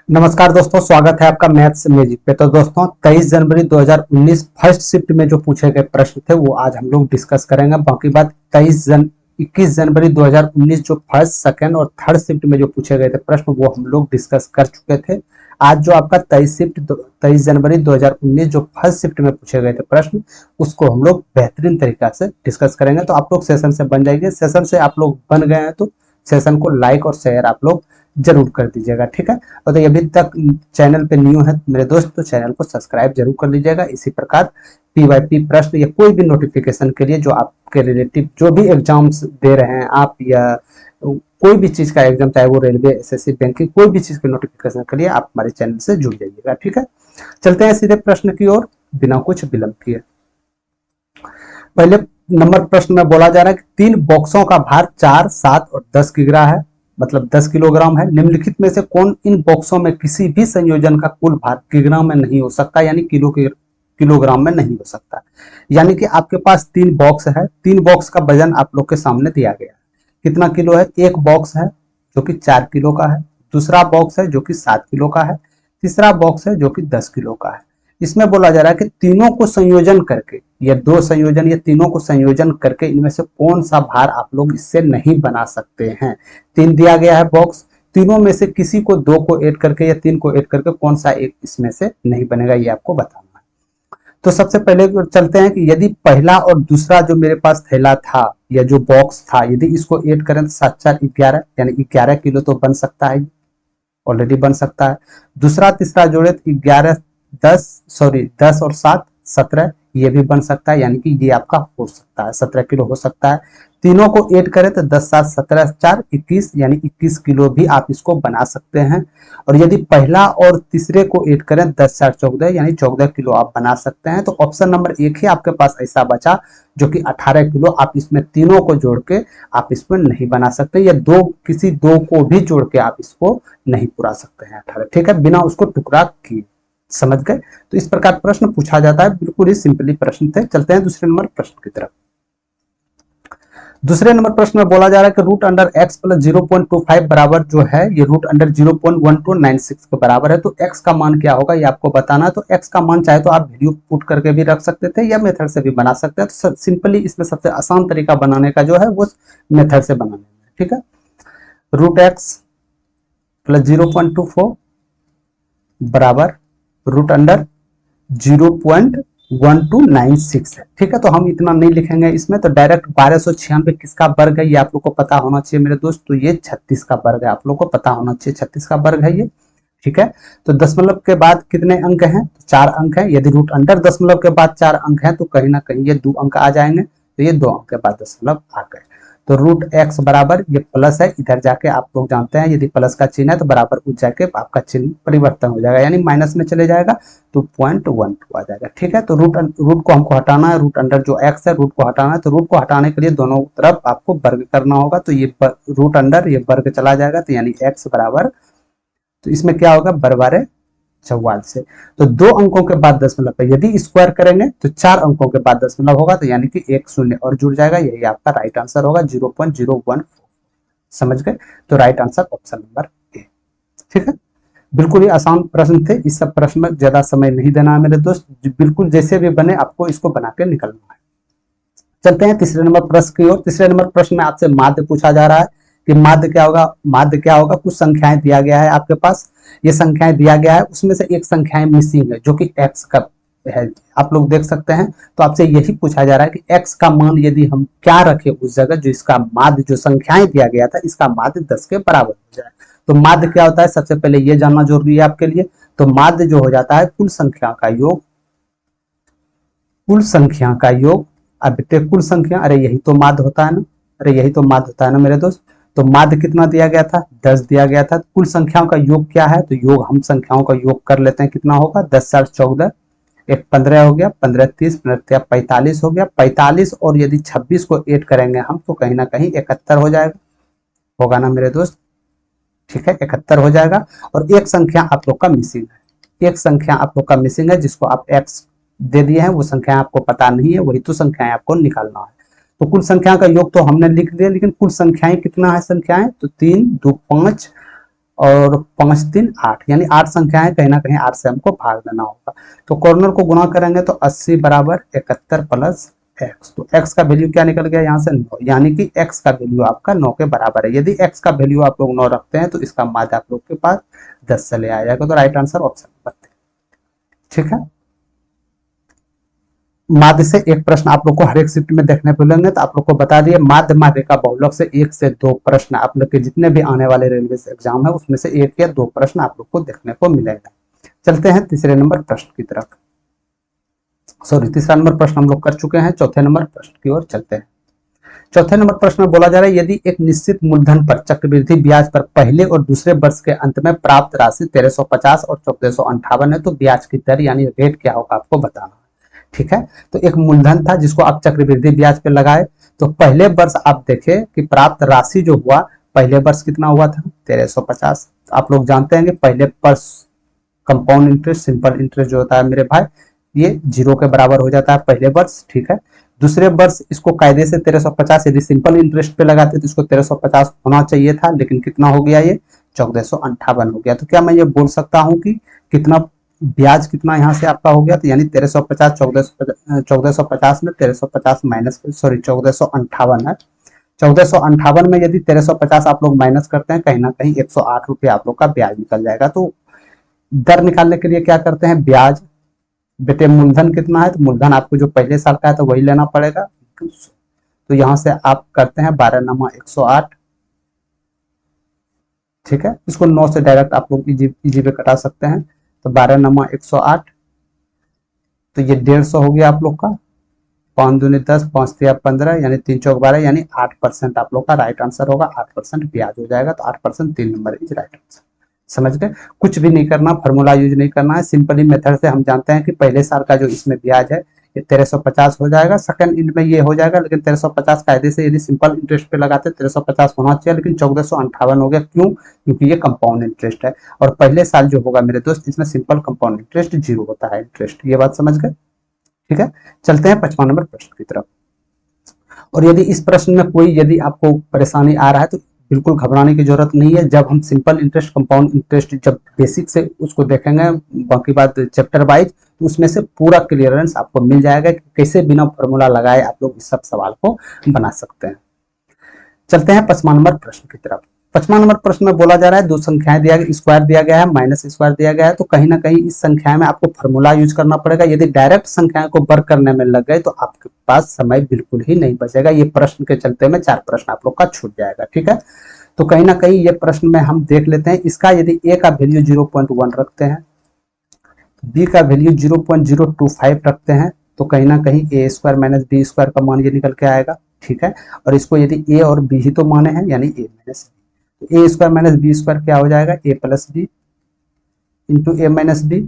नमस्कार दोस्तों, स्वागत है आपका मैथ्स मैजिक पे। तो दोस्तों 23 जनवरी 2019 फर्स्ट शिफ्ट में जो पूछे गए प्रश्न थे वो आज हम लोग डिस्कस करेंगे। बाकी बात 21 जनवरी 2019 जो फर्स्ट सेकंड और थर्ड शिफ्ट में जो पूछे गए थे प्रश्न वो हम लोग डिस्कस कर चुके थे। आज जो आपका 23 जनवरी 2019 जो फर्स्ट शिफ्ट में पूछे गए थे प्रश्न उसको हम लोग बेहतरीन तरीका से डिस्कस करेंगे। तो आप लोग सेशन से बन जाइए। सेशन से आप लोग बन गए हैं तो सेशन को लाइक और शेयर आप लोग जरूर कर दीजिएगा, ठीक है। और तो अभी तक चैनल पे न्यू है मेरे दोस्त तो चैनल को सब्सक्राइब जरूर कर लीजिएगा। इसी प्रकार पीवाईपी प्रश्न या कोई भी नोटिफिकेशन के लिए जो आपके रिलेटिव जो भी एग्जाम्स दे रहे हैं आप या कोई भी चीज का एग्जाम, चाहे वो रेलवे, एसएससी, बैंकिंग, कोई भी चीज के नोटिफिकेशन के लिए आप हमारे चैनल से जुड़ जाइएगा, ठीक है। चलते हैं सीधे प्रश्न की ओर बिना कुछ विलंब किए। पहले नंबर प्रश्न में बोला जा रहा है कि 3 बॉक्सों का भार 4, 7 और 10 किग्रा है, मतलब 10 किलोग्राम है। निम्नलिखित में से कौन इन बॉक्सों में किसी भी संयोजन का कुल भार किग्रा में नहीं हो सकता, यानी किलोग्राम में नहीं हो सकता। यानी कि आपके पास 3 बॉक्स है, 3 बॉक्स का वजन आप लोग के सामने दिया गया है। कितना किलो है? एक बॉक्स है जो कि 4 किलो का है, दूसरा बॉक्स है जो कि 7 किलो का है, तीसरा बॉक्स है जो कि 10 किलो का है। इसमें बोला जा रहा है कि तीनों को संयोजन करके या 2 संयोजन या तीनों को संयोजन करके इनमें से कौन सा भार आप लोग इससे नहीं बना सकते हैं। 3 दिया गया है बॉक्स, तीनों में से किसी को 2 को ऐड करके या 3 को ऐड करके कौन सा एक इसमें से नहीं बनेगा, ये आपको बताना है। तो सबसे पहले चलते हैं कि यदि पहला और दूसरा जो मेरे पास थैला था या जो बॉक्स था, यदि इसको ऐड करें तो 7 4 11, यानी 11 किलो तो बन सकता है, ऑलरेडी बन सकता है। दूसरा तीसरा जोड़े तो 10 और 7 17, ये भी बन सकता है, यानी कि ये आपका हो सकता है 17 किलो हो सकता है। तीनों को ऐड करें तो 10 7 17 4 21, यानी 21 किलो भी आप इसको बना सकते हैं। और यदि पहला और तीसरे को ऐड करें 10 4 14, यानी 14 किलो आप बना सकते हैं। तो ऑप्शन नंबर 1 ही आपके पास ऐसा बचा जो कि 18 किलो आप इसमें तीनों को जोड़ के आप इसमें नहीं बना सकते, या किसी दो को भी जोड़ के आप इसको नहीं पूरा सकते हैं 18, ठीक है, बिना उसको टुकड़ा किए। समझ गए? तो इस प्रकार प्रश्न पूछा जाता है, बिल्कुल ही सिंपली प्रश्न थे। चलते हैं दूसरे नंबर प्रश्न की तरफ। दूसरे नंबर प्रश्न में बोला जा रहा है कि रूट अंडर एक्स प्लस 0.25 बराबर जो है ये रूट अंडर 0.1296 के बराबर है। तो एक्स का मान क्या होगा ये आपको बताना है। तो एक्स का मान चाहे तो आप वैल्यू पुट करके भी रख सकते थे या मेथड से भी बना सकते हैं। तो सिंपली इसमें सबसे आसान तरीका बनाने का जो है वो मेथड से बनाने में, ठीक है। रूट एक्स प्लस 0.24 बराबर रूट अंडर 0.1296 है, ठीक है। तो हम इतना नहीं लिखेंगे इसमें, तो डायरेक्ट 1296 किसका वर्ग है ये आप लोग को पता होना चाहिए मेरे दोस्त। तो ये 36 का वर्ग है, आप लोग को पता होना चाहिए 36 का वर्ग है ये, ठीक है। तो दशमलव के बाद कितने अंक हैं? तो 4 अंक है। यदि रूट अंडर दशमलव के बाद 4 अंक है तो कहीं ना कहीं ये 2 अंक आ जाएंगे, तो ये 2 अंक के बाद दशमलव आ गए। तो रूट एक्स बराबर ये प्लस है, इधर जाके आप लोग जानते हैं यदि प्लस का चिन्ह है तो बराबर उठ जाके आपका चिन्ह परिवर्तन हो जाएगा, यानी माइनस में चले जाएगा तो 0.12 आ जाएगा, ठीक है। तो रूट को हमको हटाना है, रूट अंडर जो एक्स है रूट को हटाना है। तो रूट को हटाने के लिए दोनों तरफ आपको वर्ग करना होगा। तो ये रूट अंडर ये वर्ग चला जाएगा, तो यानी एक्स बराबर, तो इसमें क्या होगा, बराबर 44 से। तो 2 अंकों के बाद दशमलव है, यदि स्क्वायर करेंगे तो 4 अंकों के बाद दशमलव होगा, तो यानी कि 1 शून्य और जुड़ जाएगा, यही आपका राइट आंसर होगा 0.014। समझ गए? तो right answer option number A, ठीक है। बिल्कुल ही आसान प्रश्न थे, इस सब प्रश्न में ज्यादा समय नहीं देना है मेरे दोस्त, बिल्कुल जैसे भी बने आपको इसको बना के निकलना है। चलते हैं तीसरे नंबर प्रश्न की ओर। तीसरे नंबर प्रश्न में आपसे माध्य पूछा जा रहा है कि माध्य क्या होगा। माध्य क्या होगा, कुछ संख्याएं दिया गया है आपके पास, ये संख्याएं दिया गया है, उसमें से एक संख्याएं मिसिंग है जो कि एक्स का है, आप लोग देख सकते हैं। तो आपसे यही पूछा जा रहा है कि एक्स का मान यदि हम क्या रखें उस जगह जो इसका माध्य जो संख्याएं दिया गया था इसका माध्य 10 के बराबर हो जाए। तो माध्य क्या होता है, सबसे पहले ये जानना जरूरी है आपके लिए। तो माध्य जो हो जाता है कुल संख्या का योग, कुल संख्या का योग। अब बेटे कुल संख्या, अरे यही तो माध्य होता है ना, अरे यही तो माध्य होता है ना मेरे दोस्त। तो माध्य कितना दिया गया था, 10 दिया गया था। कुल संख्याओं का योग क्या है, तो योग हम संख्याओं का योग कर लेते हैं, कितना होगा 10 4 14, एक 15 हो गया, 15 30, 15 45 हो गया, 45 और यदि 26 को ऐड करेंगे हम तो कहीं ना कहीं 71 हो जाएगा, होगा ना मेरे दोस्त, ठीक है 71 हो जाएगा। और एक संख्या आप लोग का मिसिंग है, एक संख्या आप लोग का मिसिंग है जिसको आप एक्स दे दिए हैं, वो संख्या आपको पता नहीं है, वही तो संख्याएं आपको निकालना है। तो कुल संख्या का योग तो हमने लिख दिया, लेकिन कुल संख्याएं कितना है संख्याएं, तो 3 2 5 और 5 3 8, यानी 8 संख्याएं, कहीं ना कहीं 8 से हमको भाग देना होगा। तो कॉर्नर को गुणा करेंगे तो 80 बराबर 71 प्लस एक्स, तो एक्स का वैल्यू क्या निकल गया यहाँ से 9, यानी कि एक्स का वैल्यू आपका 9 के बराबर है। यदि एक्स का वैल्यू आप लोग 9 रखते हैं तो इसका माध्य आप लोग के पास 10 चले आ जाएगा। तो राइट आंसर ऑप्शन नंबर 3, ठीक है। माध्य से एक प्रश्न आप लोग को हर एक शिफ्ट में देखने को मिलेंगे, तो आप लोग को बता दिए माध्य माध्य का बहुलक से 1 से 2 प्रश्न आप लोग के जितने भी आने वाले रेलवे एग्जाम है उसमें से 1 या 2 प्रश्न आप लोग को देखने को मिलेगा। चलते हैं तीसरे नंबर प्रश्न की तरफ। सॉरी, तीसरा नंबर प्रश्न हम लोग कर चुके हैं, चौथे नंबर प्रश्न की ओर चलते हैं। चौथे नंबर प्रश्न में बोला जा रहा है यदि एक निश्चित मूलधन पर चक्रवृद्धि ब्याज पर पहले और दूसरे वर्ष के अंत में प्राप्त राशि 1350 और 1458 है तो ब्याज की दर यानी रेट क्या होगा आपको बताना, ठीक है। तो एक मूलधन था जिसको आप चक्रवृद्धि ब्याज पे लगाए, तो पहले वर्ष आप देखें कि प्राप्त राशि जो हुआ पहले वर्ष कितना हुआ था 1350। आप लोग जानते हैं कि पहले वर्ष कंपाउंड इंटरेस्ट सिंपल इंटरेस्ट जो होता है मेरे भाई ये 0 के बराबर हो जाता है पहले वर्ष, ठीक है। दूसरे वर्ष इसको कायदे से 1350 यदि सिंपल इंटरेस्ट पे लगाते तो इसको 1350 होना चाहिए था, लेकिन कितना हो गया ये 1458 हो गया। तो क्या मैं ये बोल सकता हूँ कि कितना ब्याज कितना यहाँ से आपका हो गया, तो यानी 1350 1450 में 1350 माइनस, सॉरी 1458 है, 1458 में यदि 1350 आप लोग माइनस करते हैं कहीं ना कहीं 108 रुपये आप लोग का ब्याज निकल जाएगा। तो दर निकालने के लिए क्या करते हैं, ब्याज बेटे मूलधन कितना है, तो मूलधन आपको जो पहले साल का है तो वही लेना पड़ेगा। तो यहां से आप करते हैं 12 नमा 108, ठीक है। इसको 9 से डायरेक्ट आप लोग इजी पे कटा सकते हैं, तो 12 नमा 108, तो ये 150 हो गया आप लोग का, 5 दूनी 10 5 3 15 यानी 3 चौक 12 यानी 8% आप लोग का राइट आंसर होगा, 8% ब्याज हो जाएगा। तो 8% 3 नंबर इज राइट आंसर। समझ गए, कुछ भी नहीं करना, फार्मूला यूज नहीं करना है, सिंपली मेथड से हम जानते हैं कि पहले साल का जो इसमें ब्याज है ये 1350 हो जाएगा, सेकंड इंड में ये हो जाएगा, लेकिन 1350 कायदे से यदि सिंपल इंटरेस्ट पे लगाते 1350 होना चाहिए, लेकिन 1458 हो गया, क्यों, क्योंकि ये कंपाउंड इंटरेस्ट है और पहले साल जो होगा मेरे दोस्त इसमें सिंपल कंपाउंड इंटरेस्ट 0 होता है इंटरेस्ट, ये बात समझ गए, ठीक है। चलते हैं 55 नंबर प्रश्न की तरफ। और यदि इस प्रश्न में कोई यदि आपको परेशानी आ रहा है तो बिल्कुल घबराने की जरूरत नहीं है। जब हम सिंपल इंटरेस्ट कंपाउंड इंटरेस्ट जब बेसिक से उसको देखेंगे बाकी बात चैप्टर वाइज, तो उसमें से पूरा क्लियरेंस आपको मिल जाएगा कि कैसे बिना फॉर्मूला लगाए आप लोग इस सब सवाल को बना सकते हैं। चलते हैं 55 नंबर प्रश्न की तरफ। 55 नंबर प्रश्न में बोला जा रहा है दो संख्याएं दिया गया, स्क्वायर दिया गया है माइनस स्क्वायर दिया गया है, तो कहीं ना कहीं इस संख्या में आपको फॉर्मूला यूज करना पड़ेगा। यदि डायरेक्ट संख्याओं को वर्क करने में लग गए तो आपके पास समय बिल्कुल ही नहीं बचेगा। ये प्रश्न के चलते में 4 प्रश्न आप लोग का छूट जाएगा, ठीक है। तो कहीं ना कहीं ये प्रश्न में हम देख लेते हैं, इसका यदि ए का वैल्यू 0.1 रखते हैं, बी का वैल्यू 0.025 रखते हैं, तो कहीं ना कहीं ए स्क्वायर माइनस बी स्क्वायर का मान ये निकल के आएगा, ठीक है। और इसको यदि ए और बी ही तो माने हैं यानी ए माइनस बी, तो ए स्क्वायर माइनस बी स्क्वायर क्या हो जाएगा, ए प्लस बी इंटू ए माइनस बी,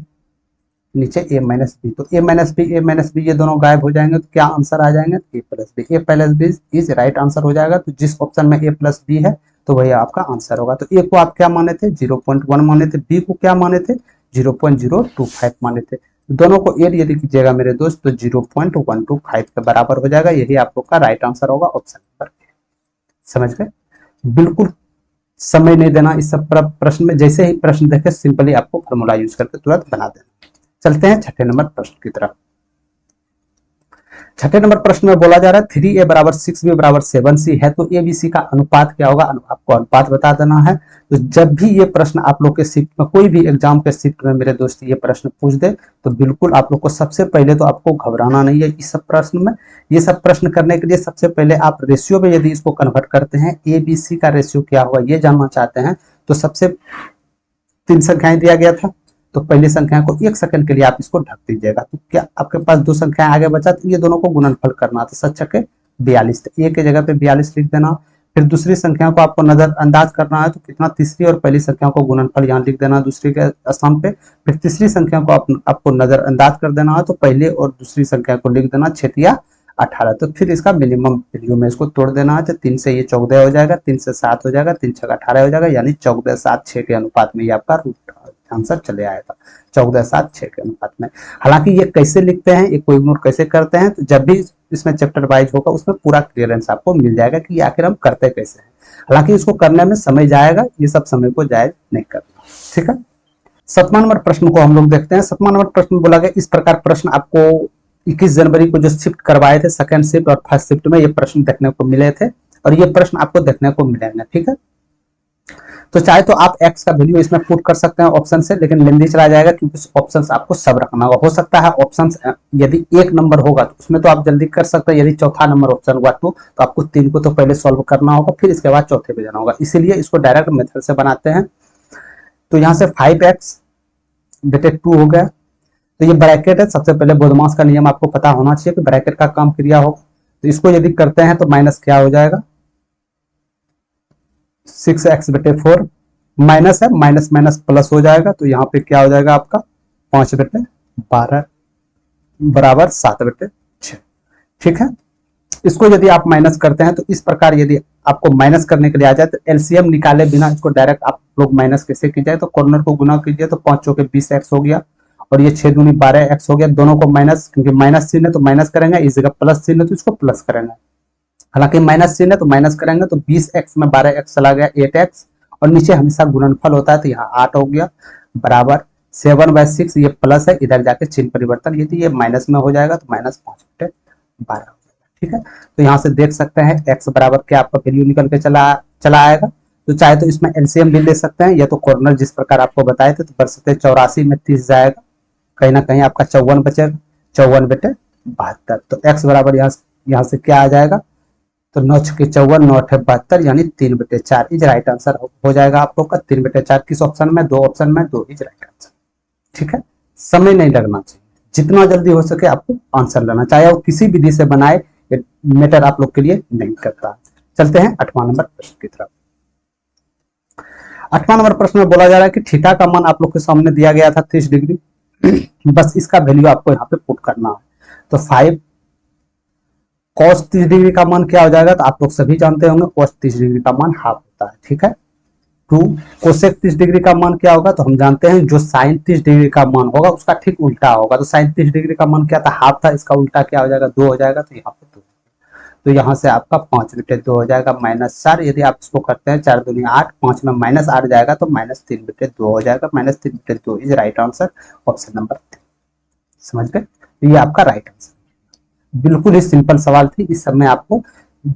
नीचे ए माइनस बी, तो ए माइनस बी ये दोनों गायब हो जाएंगे, तो क्या आंसर आ जाएंगे, A plus B is right answer हो जाएगा। तो जिस ऑप्शन में ए प्लस बी है तो वही आपका आंसर होगा। तो ए को आप क्या माने थे 0.1 माने थे, बी को क्या माने थे 0.025 माने थे, दोनों को एड यदि कीजिएगा मेरे दोस्त तो 0.125 के बराबर हो जाएगा। यही आप लोग का राइट आंसर होगा ऑप्शन नंबर। समझ गए, बिल्कुल समय नहीं देना इस सब प्रश्न में, जैसे ही प्रश्न देखे सिंपली आपको फॉर्मूला यूज करके तुरंत बना देना। चलते हैं छठे नंबर प्रश्न की तरफ। छठे नंबर प्रश्न में बोला जा रहा है 3a बराबर 6b बराबर 7c है, तो ए बी सी का अनुपात क्या होगा, आपको अनुपात बता देना है। तो जब भी ये प्रश्न आप लोग के शिफ्ट में कोई भी एग्जाम के शिफ्ट में मेरे दोस्त ये प्रश्न पूछ दे तो बिल्कुल आप लोग को सबसे पहले तो आपको घबराना नहीं है इस सब प्रश्न में। ये सब प्रश्न करने के लिए सबसे पहले आप रेशियो में यदि इसको कन्वर्ट करते हैं, ए बी सी का रेशियो क्या होगा ये जानना चाहते हैं, तो सबसे 3 संख्याएं दिया गया था, तो पहली संख्या को 1 सेकंड के लिए आप इसको ढक दीजिएगा, तो क्या आपके पास 2 संख्याएं आगे बचा, तो ये दोनों को गुणनफल करना, तो 7 छके 42, तो ए के जगह पे 42 लिख देना। फिर दूसरी संख्या को आपको नजरअंदाज करना है, तो कितना तीसरी और पहली संख्या को गुणनफल यहाँ लिख देना दूसरी के स्थान पे। फिर तीसरी संख्या को आपको नजरअंदाज कर देना है, तो पहले और दूसरी संख्या को लिख देना 6 18, तो फिर इसका मिनिमम वैल्यू में इसको तोड़ देना है, तो 3 से ये 14 हो जाएगा, 3 से 7 हो जाएगा, 3 छक 18 हो जाएगा, यानी 14 7 6 के अनुपात में ये आपका रूट आंसर चले आएगा, 14 7 6 के अनुपात में। हालांकि ये कैसे लिखते हैं, ये को इग्नोर कैसे करते हैं, तो जब भी इसमें चैप्टर वाइज होगा, उसमें पूरा क्लियरेंस आपको मिल जाएगा कि ये आखिर हम करते कैसे हैं। हालांकि इसको करने में समय जाएगा, ये सब समय को जायज नहीं करना। ठीक है, 7वां नंबर प्रश्न को हम लोग देखते हैं। 7वां नंबर प्रश्न बोला गया, इस प्रकार प्रश्न आपको 21 जनवरी को जो शिफ्ट करवाए थे सेकंड शिफ्ट और फर्स्ट शिफ्ट में, ये प्रश्न देखने को मिले थे और ये प्रश्न आपको देखने को मिलेंगे। ठीक है, तो चाहे तो आप x का वैल्यू इसमें पुट कर सकते हैं ऑप्शन से, लेकिन लेंदी चला जाएगा क्योंकि ऑप्शंस आपको सब रखना होगा। हो सकता है ऑप्शंस यदि एक नंबर होगा तो उसमें तो आप जल्दी कर सकते हैं, यदि चौथा नंबर ऑप्शन हुआ तो आपको 3 को तो पहले सॉल्व करना होगा, फिर इसके बाद चौथे पे जाना होगा, इसीलिए इसको डायरेक्ट मेथड से बनाते हैं। तो यहाँ से 5x बेटे 2 हो गया, तो ये ब्रैकेट है। सबसे पहले बोधमास का नियम आपको पता होना चाहिए कि ब्रैकेट का काम क्रिया होगा, तो इसको यदि करते हैं तो माइनस क्या हो जाएगा 6x बटे 4, माइनस है, माइनस माइनस प्लस हो जाएगा, तो यहाँ पे क्या हो जाएगा आपका 5 बटे 12 बराबर 7 बटे 6। ठीक है, इसको यदि आप माइनस करते हैं तो इस प्रकार यदि आपको माइनस करने के लिए आ जाए तो एलसीएम निकाले बिना इसको डायरेक्ट आप लोग माइनस कैसे कीजिए, तो कॉर्नर को गुना कीजिए तो 5 चौके 20x हो गया और ये 6 दूनी 12x हो गया। दोनों को माइनस, क्योंकि माइनस चिन्ह है तो माइनस करेंगे, इस जगह प्लस चिन्ह है तो इसको प्लस करेंगे। हालांकि माइनस चिन्ह है तो माइनस करेंगे, तो 20x में 12x चला गया 8x, और नीचे हमेशा गुणनफल होता है तो यहाँ 8 हो गया बराबर 7/6, ये प्लस है, इधर जाके चिन्ह परिवर्तन, यदि ये माइनस में हो जाएगा तो माइनस 5 बटे 12 हो जाएगा। ठीक है, तो यहाँ से देख सकते हैं x बराबर क्या आपका वैल्यू निकल के चला आएगा। तो चाहे तो इसमें एलसीएम भी ले सकते हैं, या तो कॉर्नर जिस प्रकार आपको बताए थे, तो बरसते 84 में 30 जाएगा, कहीं ना कहीं आपका 54 बचेगा, 54 बटे 72। तो x बराबर यहाँ से क्या आ जाएगा, तो 9 छके 54, 9 अठे 72, यानी 3 बटे 4 इज राइट आंसर हो जाएगा आप लोग का। 3 बटे 4 किस ऑप्शन में, 2 ऑप्शन में, 2 इज राइट आंसर। ठीक है, समय नहीं लगना चाहिए, जितना जल्दी हो सके आपको आंसर लेना, चाहे वो किसी विधि से बनाए, मैटर आप लोग के लिए नहीं करता। चलते हैं 8वां नंबर प्रश्न की तरफ। 8वां नंबर प्रश्न में बोला जा रहा है कि थीटा का मान आप लोग के सामने दिया गया था 30 डिग्री, बस इसका वैल्यू आपको यहाँ पे पुट करना है। तो 5 cos 30 डिग्री का मान क्या हो जाएगा, तो आप लोग सभी जानते होंगे cos 30 डिग्री का मान हाफ होता है। ठीक है, 2 कोसेक 30 डिग्री का मान क्या होगा, तो हम जानते हैं जो साइन 30 डिग्री का मान होगा उसका ठीक उल्टा होगा। तो साइन 30 डिग्री का मान क्या था, हाफ था, इसका उल्टा क्या हो जाएगा 2 हो जाएगा, तो यहाँ पे 2, तो यहाँ से आपका 5 बटे 2 हो जाएगा -4। यदि आप इसको करते हैं 4 दूनी 8, 5 में माइनस 8 जाएगा तो -3 बटे 2 हो जाएगा, -3 बटे 2 is right answer, option number 3। समझ गए, तो ये आपका राइट आंसर, बिल्कुल ही सिंपल सवाल थी। इस समय आपको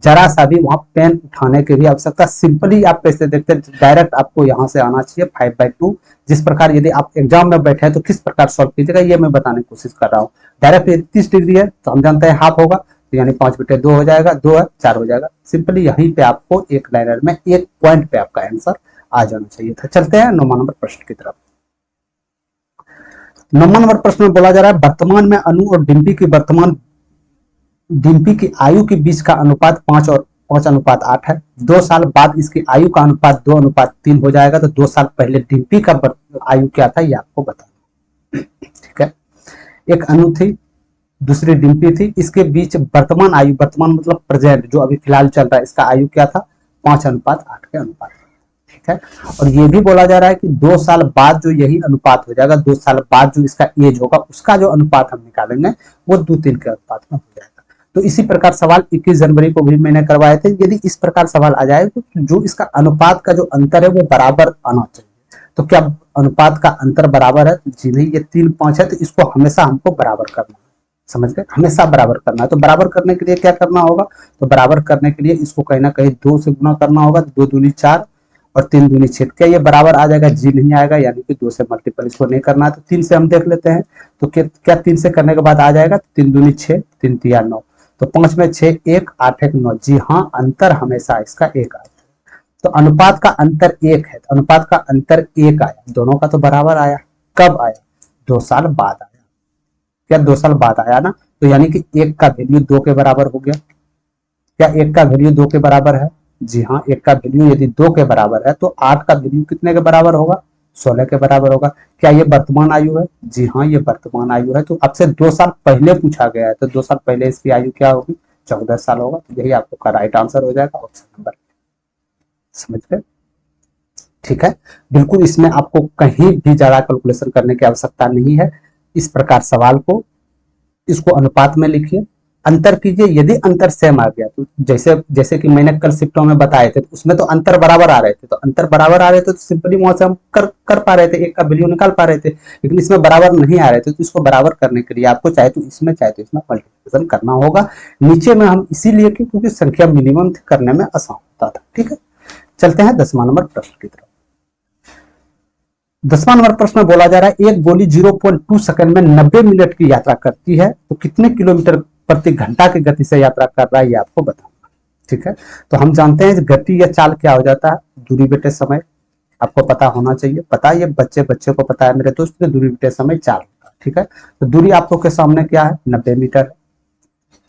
जरा सा भी वहां पेन उठाने की भी आवश्यकता, सिंपली आप कैसे देखते हैं, डायरेक्ट आपको यहाँ से आना चाहिए 5/2। जिस प्रकार यदि आप एग्जाम में बैठे हैं तो किस प्रकार सॉल्व कीजिएगा, ये मैं बताने की कोशिश कर रहा हूँ। डायरेक्ट 30 डिग्री है तो हम जानते हैं हाफ होगा, तो यानी 5 बटे 2 हो जाएगा, 2 है 4 हो जाएगा। सिंपली यहीं पे आपको एक लाइनर में एक पॉइंट पे आपका आंसर आ जाना चाहिए था। चलते हैं 9वां नंबर प्रश्न की तरफ। 9वां नंबर प्रश्न में बोला जा रहा है, वर्तमान में अनु और डिम्पी की आयु के बीच का अनुपात 5:8 है। 2 साल बाद इसकी आयु का अनुपात 2:3 हो जाएगा। तो 2 साल पहले डिम्पी का आयु क्या था, ये आपको बताना। ठीक है, एक अनु थी, दूसरी डिम्पी थी, इसके बीच वर्तमान आयु, वर्तमान मतलब प्रेजेंट जो अभी फिलहाल चल रहा है, इसका आयु क्या था 5:8 के अनुपात। ठीक है, और ये भी बोला जा रहा है कि 2 साल बाद जो यही अनुपात हो जाएगा, 2 साल बाद जो इसका एज होगा उसका जो अनुपात हम निकालेंगे वो 2:3 के अनुपात में हो जाएगा। तो इसी प्रकार सवाल 21 जनवरी को भी मैंने करवाए थे। यदि इस प्रकार सवाल आ जाए तो जो इसका अनुपात का जो अंतर है वो बराबर आना चाहिए। तो क्या अनुपात का अंतर बराबर है, जी नहीं, ये 3-5 है, तो इसको हमेशा हमको बराबर करना है। समझ गए, हमेशा बराबर करना है। तो बराबर करने के लिए क्या करना होगा, तो बराबर करने के लिए इसको कहीं ना कहीं 2 से गुना करना होगा, 2 दूनी 4 और 3 दूनी 6। क्या ये बराबर आ जाएगा, जी नहीं आएगा, यानी कि 2 से मल्टीपल इसको नहीं करना है। तो 3 से हम देख लेते हैं, तो क्या 3 से करने के बाद आ जाएगा, 3 दूनी 6, 3 तिया 9, तो 5 में 6, 1, 8, 1, 9। जी हाँ, अंतर हमेशा इसका 1 आता है। तो अनुपात का अंतर 1 है, तो अनुपात का अंतर 1 आया, दोनों का तो बराबर आया। कब आया, 2 साल बाद आया। क्या 2 साल बाद आया ना, तो यानी कि 1 का वैल्यू 2 के बराबर हो गया। क्या 1 का वैल्यू 2 के बराबर है, जी हाँ, 1 का वैल्यू यदि 2 के बराबर है तो 8 का वैल्यू कितने के बराबर होगा, 16 के बराबर होगा। क्या ये वर्तमान आयु है, जी हाँ, ये वर्तमान आयु है। तो आपसे 2 साल पहले पूछा गया है, तो 2 साल पहले इसकी आयु क्या होगी, 14 साल होगा। तो यही आपका राइट आंसर हो जाएगा, ऑप्शन नंबर। समझ गए, ठीक है, बिल्कुल इसमें आपको कहीं भी ज्यादा कैलकुलेशन करने की आवश्यकता नहीं है। इस प्रकार सवाल को, इसको अनुपात में लिखिए, अंतर कीजिए, यदि अंतर सेम आ गया तो जैसे जैसे कि मैंने कल शिफ्टों में बताए थे, तो उसमें तो अंतर बराबर आ रहे थे, तो अंतर बराबर आ रहे थे तो सिंपली वहां से हम कर पा रहे थे, एक का वैल्यू निकाल पा रहे थे। लेकिन इसमें बराबर नहीं आ रहे थे, तो इसको बराबर करने के लिए आपको चाहे तो इसमें चाहे तो इसमें मल्टीप्लिकेशन करना होगा। नीचे में हम इसीलिए क्योंकि संख्या मिनिमम करने में आसान होता था। ठीक है, चलते हैं 10वां नंबर प्रश्न की तरफ। 10वां नंबर प्रश्न में बोला जा रहा है एक गोली 0.2 सेकंड में 90 मिनट की यात्रा करती है तो कितने किलोमीटर प्रति घंटा की गति से यात्रा कर रहा है, ये आपको बताना। ठीक है, तो हम जानते हैं गति या चाल क्या हो जाता है, दूरी बटे समय। आपको पता होना चाहिए, पता ये बच्चे बच्चे को पता है मेरे दोस्त, दूरी बटे समय चाल। ठीक है, तो दूरी आप लोग के सामने क्या है, 90 मीटर।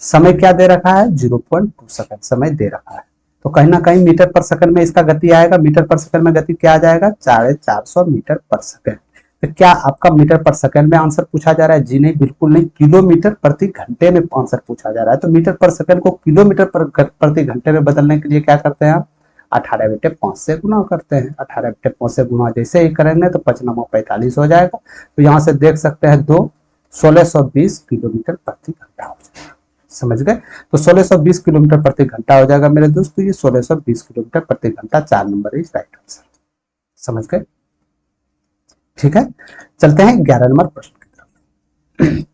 समय क्या दे रखा है, 0.2 सेकंड समय दे रखा है। तो कहीं ना कहीं मीटर पर सेकंड में इसका गति आएगा, मीटर पर सेकंड में गति क्या आ जाएगा, 450 मीटर पर सेकंड। तो क्या आपका मीटर पर सेकंड में आंसर पूछा जा रहा है, जी नहीं, बिल्कुल नहीं, किलोमीटर प्रति घंटे में आंसर पूछा जा रहा है। तो मीटर पर सेकंड को किलोमीटर प्रति घंटे में बदलने के लिए क्या करते हैं आप, 18/5 से गुना करते हैं। 18/5 से गुना जैसे ही करेंगे तो 5×9 = 45 हो जाएगा। तो यहाँ से देख सकते हैं 1620 किलोमीटर प्रति घंटा हो जाएगा। समझ गए, तो 1620 किलोमीटर प्रति घंटा हो जाएगा मेरे दोस्तों, ये 1620 किलोमीटर प्रति घंटा, 4 नंबर इज राइट आंसर। समझ गए, ठीक है, चलते हैं 11 नंबर प्रश्न की तरफ।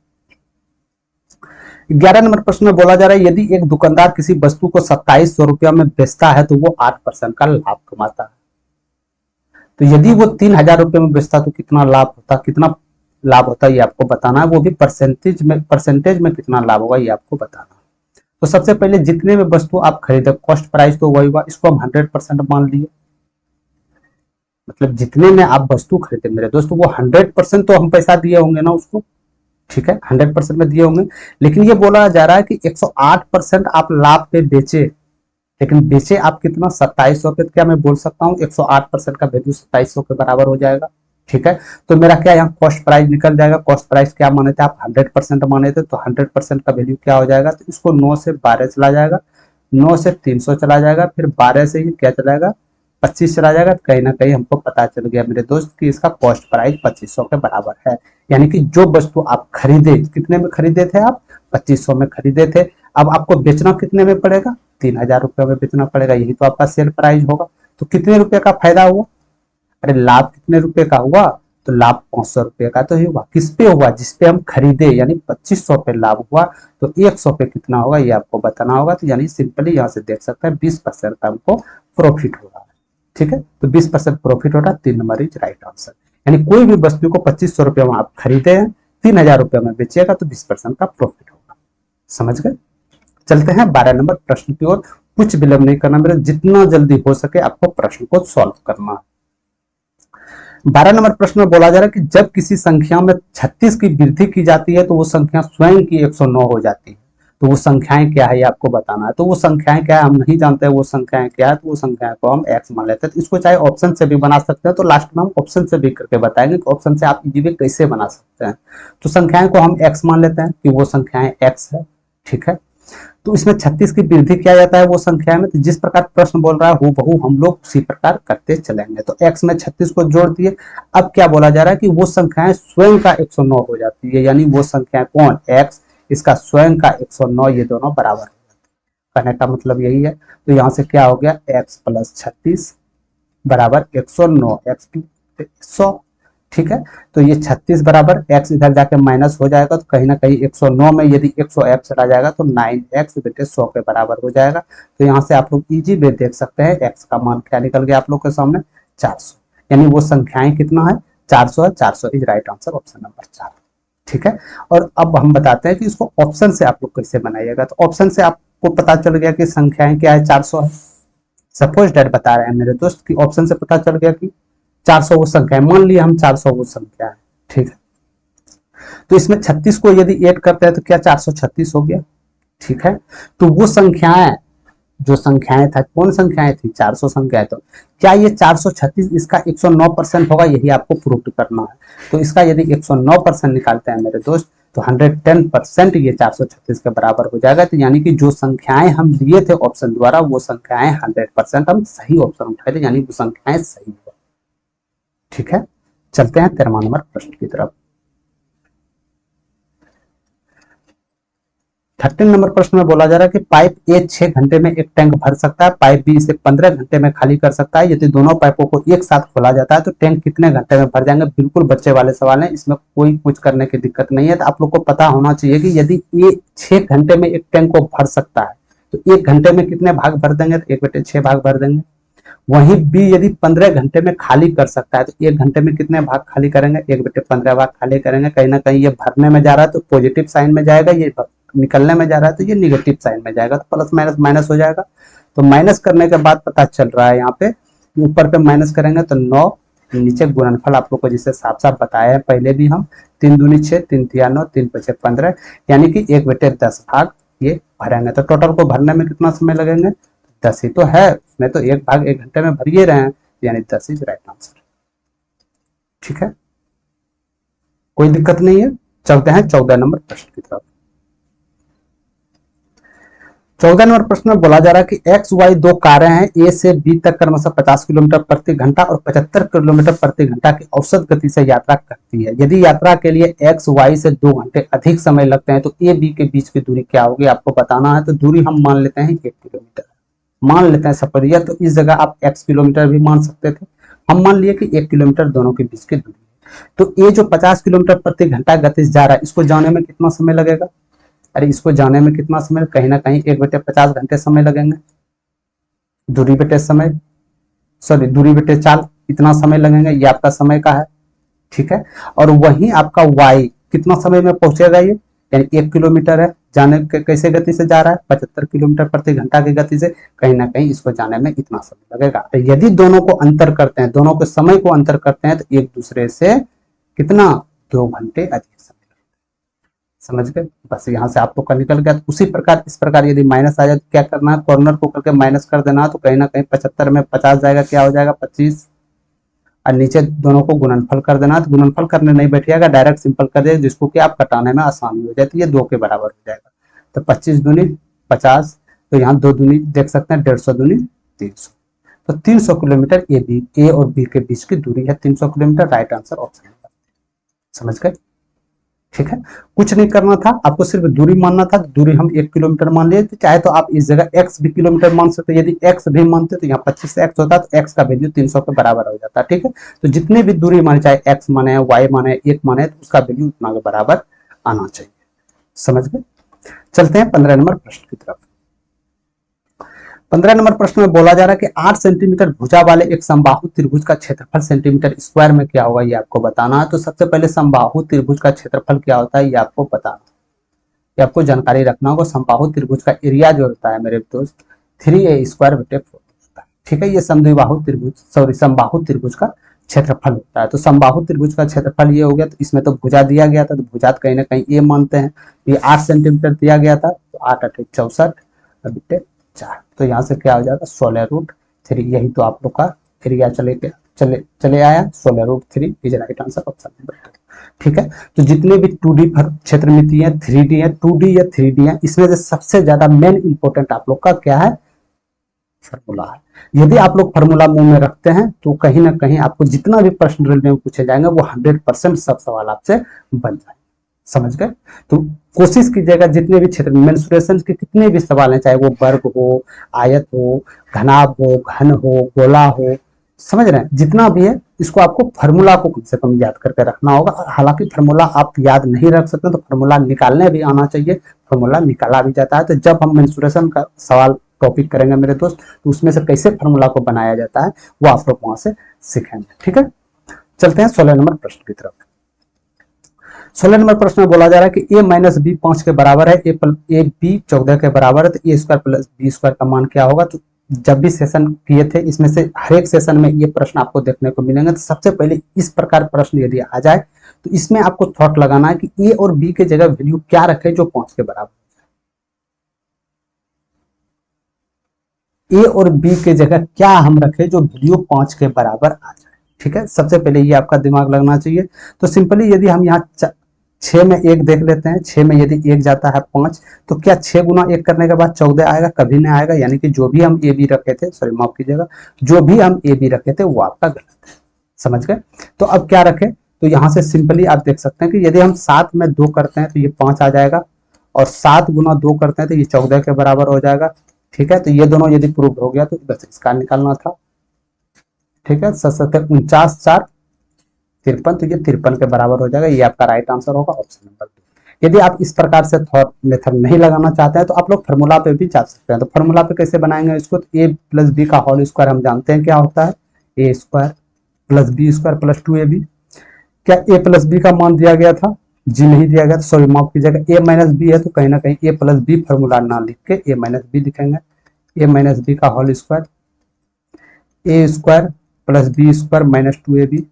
11 नंबर प्रश्न में बोला जा रहा है यदि एक दुकानदार किसी वस्तु को 2700 रुपया में बेचता है तो वो 8% का लाभ कमाता है। तो यदि वो 3000 रुपये में बेचता तो कितना लाभ होता, कितना लाभ होता है ये आपको बताना है, वो भी परसेंटेज में कितना लाभ होगा ये आपको बताना है। तो सबसे पहले जितने में वस्तु आप खरीदे, कॉस्ट प्राइस तो वही हुआ, इसको हम 100% मान लिए। मतलब जितने में आप वस्तु खरीदे मेरे दोस्तों, वो 100% तो हम पैसा दिए होंगे ना उसको। ठीक है, 100% में दिए होंगे। लेकिन ये बोला जा रहा है कि 108% आप लाभ पे बेचे, लेकिन बेचे आप कितना, 2700 पे। क्या मैं बोल सकता हूँ 108% का वैल्यू 2700 के बराबर हो जाएगा। ठीक है, तो मेरा क्या यहाँ कॉस्ट प्राइस निकल जाएगा। कॉस्ट प्राइस क्या माने थे आप, 100% माने थे, तो 100% का वैल्यू क्या हो जाएगा, तो इसको 9 से 12 चला जाएगा, 9 से 300 चला जाएगा, फिर 12 से ही क्या चलाएगा, 25 चला जाएगा। कहीं ना कहीं हमको पता चल गया मेरे दोस्त कि इसका कॉस्ट प्राइस 2500 के बराबर है। यानी कि जो वस्तु आप खरीदे, कितने में खरीदे थे आप, 2500 में खरीदे थे, अब आपको बेचना कितने में पड़ेगा, 3000 रुपये में बेचना पड़ेगा। यही तो आपका सेल प्राइस होगा। तो कितने रुपए का फायदा हुआ, अरे लाभ कितने रुपए का हुआ, तो लाभ 500 रुपए का तो ही हुआ। किस पे हुआ, जिसपे हम खरीदे, यानी 2500 पे लाभ हुआ। तो 100 पे कितना होगा ये आपको बताना होगा। तो यानी सिंपली यहाँ से देख सकते हैं 20% का हमको प्रॉफिट हो रहा है। ठीक है, तो 20% प्रॉफिट हो रहा है, 3 नंबर इज राइट आंसर। यानी कोई भी वस्तु को 2500 रुपये में आप खरीदे हैं, 3000 रुपये में बेचिएगा तो 20% का प्रॉफिट होगा। समझ गए, चलते हैं 12 नंबर प्रश्न की ओर। कुछ विलंब नहीं करना मेरे, जितना जल्दी हो सके आपको प्रश्न को सॉल्व करना है। 12 नंबर प्रश्न में बोला जा रहा है कि जब किसी संख्या में 36 की वृद्धि की जाती है तो वो संख्या स्वयं की 109 हो जाती है। तो वो संख्याएं क्या है ये आपको बताना है। तो वो संख्याएं क्या है हम नहीं जानते हैं, वो संख्याएं क्या है, तो वो संख्याएं को हम एक्स मान लेते हैं। तो इसको चाहे ऑप्शन से भी बना सकते हैं, तो लास्ट में हम ऑप्शन से भी करके बताएंगे कि ऑप्शन से आप इजीली कैसे बना सकते हैं। तो संख्याएं को हम एक्स मान लेते हैं कि वो संख्याएं एक्स है। ठीक है, तो इसमें 36 की वृद्धि किया जाता है वो संख्या में। तो जिस प्रकार प्रश्न बोल रहा है हूबहू हम लोग उसी प्रकार करते चलेंगे। तो x में 36 को जोड़ दिए। अब क्या बोला जा रहा है कि वो संख्याएं स्वयं का 109 हो जाती है, यानी वो संख्या कौन, x, इसका स्वयं का 109, ये दोनों बराबर हो जाते हैं। कहने का मतलब यही है। तो यहाँ से क्या हो गया, x + 36 बराबर 109, x की 100। ठीक है, तो ये 36 बराबर x इधर जाके माइनस हो जाएगा, तो कहीं ना कहीं 109 में यदि 100x चला जाएगा तो 9x बटे 100 के बराबर हो जाएगा। तो यहाँ से आप लोग इजी वे देख सकते हैं x का मान क्या निकल गया आप लोग के सामने, 400। यानी वो संख्याएं कितना है, 400 है। 400 is right answer, option number 4। ठीक है, और अब हम बताते हैं कि इसको ऑप्शन से आप लोग कैसे बनाइएगा। तो ऑप्शन से आपको पता चल गया कि संख्याएं क्या है, 400 है। सपोज डेट बता रहे हैं मेरे दोस्त कि ऑप्शन से पता चल गया कि 400 वो संख्या है, मान लिया हम 400 वो संख्या है। ठीक है, तो इसमें 36 को यदि ऐड करते हैं तो क्या 436 हो गया। ठीक है, तो वो संख्याएं, जो संख्याएं था, कौन संख्याएं थी, 400 संख्याएं। तो क्या ये 436 इसका 109% होगा, यही आपको प्रूव करना है। तो इसका यदि 109% निकालते हैं मेरे दोस्त तो 110% ये 436 के बराबर हो जाएगा। तो यानी कि जो संख्याएं हम लिए थे ऑप्शन द्वारा वो संख्याएं 100% हम सही ऑप्शन उठाए थे, यानी वो संख्याएं सही है। ठीक है, चलते हैं 13वां नंबर प्रश्न की तरफ। 13 नंबर प्रश्न में बोला जा रहा है कि पाइप ए 6 घंटे में एक टैंक भर सकता है, पाइप बी इसे 15 घंटे में खाली कर सकता है। यदि दोनों पाइपों को एक साथ खोला जाता है तो टैंक कितने घंटे में भर जाएंगे। बिल्कुल बच्चे वाले सवाल है, इसमें कोई कुछ करने की दिक्कत नहीं है। तो आप लोग को पता होना चाहिए कि यदि ए 6 घंटे में एक टैंक को भर सकता है तो 1 घंटे में कितने भाग भर देंगे, तो 1/6 भाग भर देंगे। वहीं बी यदि 15 घंटे में खाली कर सकता है तो 1 घंटे में कितने भाग खाली करेंगे, 1/15 भाग खाली करेंगे। कहीं ना कहीं ये भरने में जा रहा है तो पॉजिटिव साइन में जाएगा, ये निकलने में जा रहा है तो ये निगेटिव साइन में जाएगा, तो प्लस माइनस माइनस हो जाएगा। तो माइनस करने के बाद पता चल रहा है यहाँ पे ऊपर पे माइनस करेंगे तो 9, नीचे गुणनफल आप लोग को जिससे साफ साफ बताया है पहले भी हम, 3 दूनी 6, 3 तिया 9, 3 पचे 15, यानी कि 1/10 भाग ये भरेंगे। तो टोटल को भरने में कितना समय लगेंगे, 10 ही तो है, उसमें तो 1 भाग 1 घंटे में भरिए रहे हैं, यानी 10 इज राइट आंसर। ठीक है, कोई दिक्कत नहीं है। चलते हैं 14 नंबर प्रश्न की तरफ। 14 नंबर प्रश्न में बोला जा रहा है कि एक्स वाई दो कारें हैं, ए से बी तक क्रमशः 50 किलोमीटर प्रति घंटा और 75 किलोमीटर प्रति घंटा की औसत गति से यात्रा करती है। यदि यात्रा के लिए एक्स वाई से 2 घंटे अधिक समय लगते हैं तो ए बी के बीच की दूरी क्या होगी, आपको बताना है। तो दूरी हम मान लेते हैं 1 किलोमीटर मान लेते हैं सपरिया, तो इस जगह आप x किलोमीटर भी मान सकते थे, हम मान लिए कि 1 किलोमीटर दोनों के बीच की दूरी है। तो ये जो 50 किलोमीटर प्रति घंटा गति से जा रहा है, इसको जाने में कितना समय लगेगा, अरे इसको जाने में कितना समय, कहीं ना कहीं 1/50 घंटे समय लगेंगे। दूरी बटे समय, सॉरी दूरी बटे चाल, इतना समय लगेंगे, ये आपका समय का है। ठीक है, और वही आपका y कितना समय में पहुंचेगा, ये यानी 1 किलोमीटर है, जाने के कैसे गति से जा रहा है, 75 किलोमीटर प्रति घंटा की गति से, कहीं ना कहीं इसको जाने में इतना समय लगेगा। तो यदि दोनों को अंतर करते हैं, दोनों के समय को अंतर करते हैं, तो एक दूसरे से कितना, 2 घंटे अधिक समय लगेगा। समझ गए, बस यहाँ से आप लोग का निकल गया। तो उसी प्रकार इस प्रकार यदि माइनस आ जाए तो क्या करना है, कॉर्नर को करके माइनस कर देना, तो कहीं ना कहीं 75 में 50 जाएगा, क्या हो जाएगा 25, और नीचे दोनों को गुणनफल कर देना। तो गुणनफल करने नहीं बैठिएगा, डायरेक्ट सिंपल कर दे, जिसको कि आप कटाने में आसानी हो जाए, तो ये 2 के बराबर हो जाएगा। तो 25 दूनी 50, तो यहाँ 2 दूनी देख सकते हैं, 150 दूनी 300, तो 300 किलोमीटर ए और बी के बीच की दूरी है 300 किलोमीटर। Right answer option. समझ गए, ठीक है, कुछ नहीं करना था, आपको सिर्फ दूरी मानना था। दूरी हम 1 किलोमीटर मान लिए थे, चाहे तो आप इस जगह x भी किलोमीटर मान सकते, यदि x भी मानते तो यहाँ 25 से x होता तो x का वैल्यू 300 के बराबर हो जाता। ठीक है, तो जितने भी दूरी माने, चाहे x माने y माने 1 माने, तो उसका वैल्यू उतना के बराबर आना चाहिए। समझ गए, चलते हैं 15 नंबर प्रश्न की तरफ। 15 नंबर प्रश्न में बोला जा रहा है कि 8 सेंटीमीटर भुजा वाले एक समबाहु त्रिभुज का क्षेत्रफल सेंटीमीटर स्क्वायर में क्या होगा, ये आपको बताना है। तो सबसे पहले समबाहु त्रिभुज का क्षेत्रफल क्या होता है, ये आपको बताना, ये आपको जानकारी रखना होगा। समबाहु त्रिभुज का एरिया जो होता है मेरे दोस्त 3a² बटे 4 होता है। ठीक है, ये समद्विबाहु त्रिभुज, सॉरी समबाहु त्रिभुज का क्षेत्रफल होता है। तो समबाहु त्रिभुज का क्षेत्रफल ये हो गया। तो इसमें तो भुजा दिया गया था, तो भुजा कहीं ना कहीं ए मानते हैं, ये 8 सेंटीमीटर दिया गया था, तो 8 × 8 = 64 बटे 4, तो यहाँ से क्या हो जाएगा 16√3। यही तो आप लोग का एरिया चले आया, 16√3 is right answer option number 2। ठीक है, तो जितने भी 2D क्षेत्रमिति है, 3D है, 2D या 3D है, इसमें से सबसे ज्यादा मेन इंपॉर्टेंट आप लोग का क्या है, फॉर्मूला है। यदि आप लोग फॉर्मूला मुंह में रखते हैं तो कहीं ना कहीं आपको जितना भी प्रश्न ड्रिल में पूछे जाएंगे वो 100% सब सवाल आपसे बन जाए। समझ गए, तो कोशिश कीजिएगा जितने भी क्षेत्र मेंसुरेशन के कितने भी सवाल हैं, चाहे वो वर्ग हो, आयत हो, घनाभ हो, घन हो, गोला हो, समझ रहे हैं, जितना भी है इसको आपको फार्मूला को कम से कम याद करके रखना होगा। हालांकि फार्मूला आप याद नहीं रख सकते तो फार्मूला निकालने भी आना चाहिए, फार्मूला निकाला भी जाता है। तो जब हम मेंसुरेशन का सवाल टॉपिक करेंगे मेरे दोस्त, तो उसमें से कैसे फार्मूला को बनाया जाता है वो आप लोग वहां से सीखेंगे। ठीक है, चलते हैं 16 नंबर प्रश्न की तरफ। 16 नंबर प्रश्न में बोला जा रहा है कि a - b 5 के बराबर है, a b 14 के बराबर है, तो a² + b² का मान क्या होगा। तो जब भी सेशन किए थे इसमें से हर एक सेशन में ये प्रश्न आपको देखने को मिलेंगे। तो सबसे पहले इस प्रकार प्रश्न यदि आ जाए तो इसमें आपको थॉट लगाना है कि a और b के जगह वैल्यू क्या रखे जो 5 के बराबर, a और b के जगह क्या हम रखे जो वैल्यू 5 के बराबर आ जाए। ठीक है, सबसे पहले ये आपका दिमाग लगना चाहिए। तो सिंपली यदि हम यहाँ 6 में 1 देख लेते हैं, 6 में यदि 1 जाता है 5, तो क्या 6 × 1 करने के बाद 14 आएगा, कभी नहीं आएगा। यानी कि जो भी हम ए बी रखे थे, सॉरी माफ कीजिएगा, जो भी हम ए बी रखे थे वो आपका गलत है। समझ गए, तो अब क्या रखें, तो यहाँ से सिंपली आप देख सकते हैं कि यदि हम 7 में 2 करते हैं तो ये 5 आ जाएगा, और 7 गुना 2 करते हैं तो ये 14 के बराबर हो जाएगा। ठीक है, तो ये दोनों यदि प्रूव हो गया तो बस इसका निकालना था। ठीक है, 49 4 53, तो ये 53 के बराबर हो जाएगा। ये आपका राइट आंसर होगा, ऑप्शन नंबर 2। यदि आप इस प्रकार से थॉट मेथड नहीं लगाना चाहते हैं तो आप लोग फार्मूला पे भी जा सकते हैं। तो फार्मूला पे कैसे बनाएंगे इसको, तो a प्लस बी का होल स्क्वायर हम जानते हैं क्या होता है, A square plus B square plus 2ab। क्या a प्लस बी का मान दिया गया था, जी नहीं दिया गया, तो सॉरी माफ कीजिएगा, a माइनस बी है तो कहीं ना कहीं a प्लस बी फॉर्मूला ना लिख के a माइनस बी लिखेंगे। a माइनस बी का whole square, A square plus B square minus 2ab।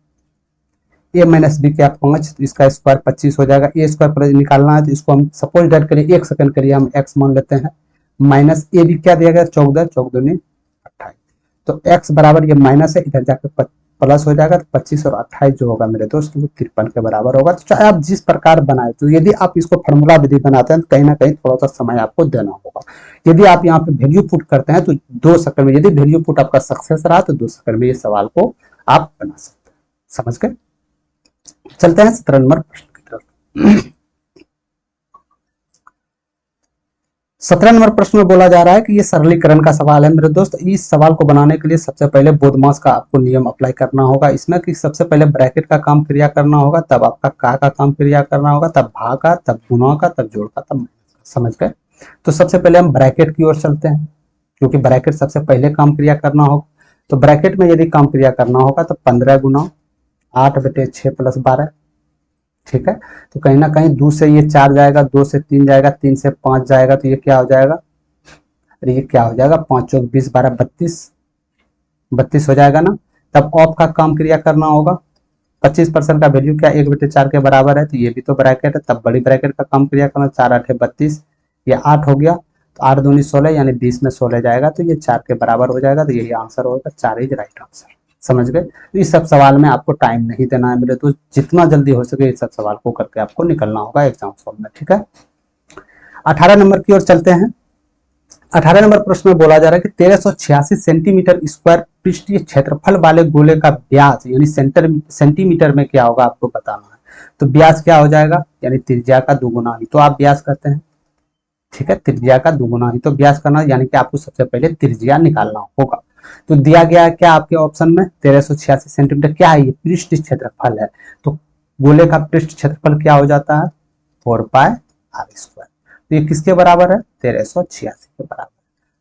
A minus B क्या 5, तो इसका स्क्वायर 25 हो जाएगा। ए स्क्वायर प्लस निकालना है तो इसको हम सपोज डेट करिए, 1 सेकंड करिए, हम x मान लेते हैं। माइनस ए बी क्या दिया गया 14, 14 ने 28, तो x बराबर ये माइनस है, इधर जाकर प्लस हो जाएगा, तो 25 और 28 जो होगा मेरे दोस्त वो 53 के बराबर होगा। तो चाहे आप जिस प्रकार बनाए, तो यदि आप इसको फॉर्मूला विधि बनाते हैं तो कहीं ना कहीं थोड़ा सा समय आपको देना होगा। यदि आप यहाँ पे वैल्यू पुट करते हैं तो 2 सेकंड में, यदि वैल्यू पुट आपका सक्सेस रहा तो 2 सेकंड में ये सवाल को आप बना सकते हैं। समझ गए? चलते हैं 17 नंबर प्रश्न की तरफ। 17 नंबर प्रश्न में बोला जा रहा है कि ये सरलीकरण का सवाल है मेरे दोस्त। इस सवाल को बनाने के लिए सबसे पहले बोधमास का आपको नियम अप्लाई करना होगा। इसमें कि सबसे पहले ब्रैकेट का काम क्रिया करना होगा, तब आपका का काम क्रिया करना होगा, तब भाग का, तब गुणा का, तब जोड़ का, तब माइनस का। समझ गए? तो सबसे पहले हम ब्रैकेट की ओर चलते हैं, क्योंकि ब्रैकेट सबसे पहले काम क्रिया करना होगा। तो ब्रैकेट में यदि काम क्रिया करना होगा तो 15 गुना 8/6 प्लस 12। ठीक है, तो कहीं ना कहीं 2 से ये 4 जाएगा, 2 से 3 जाएगा, 3 से 5 जाएगा, तो ये क्या हो जाएगा, अरे ये क्या हो जाएगा, 5 चौक 20 12 32 हो जाएगा ना। तब ऑफ का काम क्रिया करना होगा। 25% का वैल्यू क्या 1/4 के बराबर है, तो ये भी तो ब्रैकेट है, तब बड़ी ब्रैकेट का काम क्रिया करना, 4 8 32, ये 8 हो गया, तो 8 दूनी 16 यानी 20 में 16 जाएगा, तो ये 4 के बराबर हो जाएगा। तो यही आंसर होगा, 4 इज राइट आंसर। समझ गए? तो इस सब सवाल में आपको टाइम नहीं देना है मेरे दोस्त, जितना जल्दी हो सके इस सब सवाल को करके आपको निकलना होगा एग्जाम हॉल में। ठीक है, 18 नंबर की ओर चलते हैं। 18 नंबर प्रश्न में बोला जा रहा है कि 1386 सेंटीमीटर स्क्वायर पृष्ठीय क्षेत्रफल वाले गोले का व्यास यानी सेंटीमीटर में क्या होगा आपको बताना है। तो व्यास क्या हो जाएगा, यानी त्रिज्या का दुगुना ही तो आप व्यास करते हैं। ठीक है, त्रिज्या का दुगुना ही तो व्यास करना, यानी कि आपको सबसे पहले त्रिज्या निकालना होगा। तो दिया गया है क्या आपके ऑप्शन में 1386 सेंटीमीटर, क्या है ये पृष्ठ क्षेत्रफल है। तो गोले का पृष्ठ क्षेत्रफल क्या हो जाता है 4 पाई आर स्क्वायर। तो ये किसके बराबर है 1386 के बराबर।